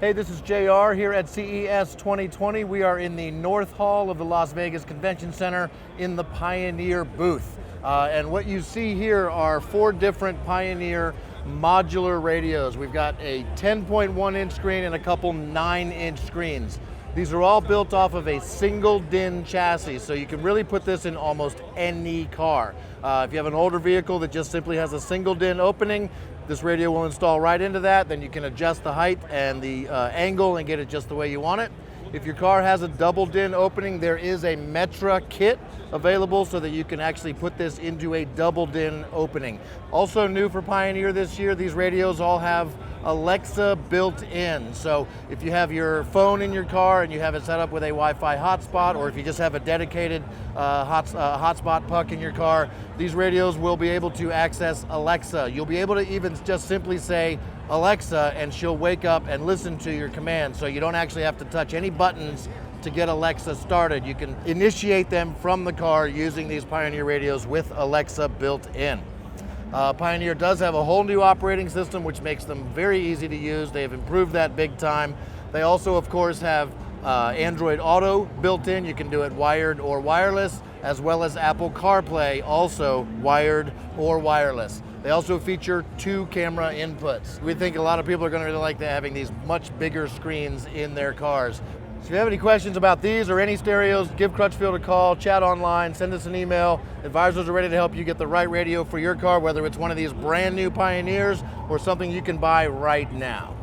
Hey, this is JR here at CES 2020. We are in the North Hall of the Las Vegas Convention Center in the Pioneer booth. And what you see here are 4 different Pioneer modular radios. We've got a 10.1 inch screen and a couple 9-inch screens. These are all built off of a single DIN chassis, so you can really put this in almost any car. If you have an older vehicle that just simply has a single DIN opening, this radio will install right into that. Then you can adjust the height and the angle and get it just the way you want it. If your car has a double DIN opening, there is a Metra kit available so that you can actually put this into a double DIN opening. Also new for Pioneer this year, these radios all have Alexa built in. So if you have your phone in your car and you have it set up with a Wi-Fi hotspot, or if you just have a dedicated hotspot puck in your car, these radios will be able to access Alexa. You'll be able to even just simply say, Alexa, and she'll wake up and listen to your command. So you don't actually have to touch any buttons to get Alexa started. You can initiate them from the car using these Pioneer radios with Alexa built in. Pioneer does have a whole new operating system which makes them very easy to use. They have improved that big time. They also, of course, have Android Auto built in. You can do it wired or wireless, as well as Apple CarPlay, also wired or wireless. They also feature 2 camera inputs. We think a lot of people are going to really like having these much bigger screens in their cars. So if you have any questions about these or any stereos, give Crutchfield a call, chat online, send us an email. Advisors are ready to help you get the right radio for your car, whether it's one of these brand new Pioneers or something you can buy right now.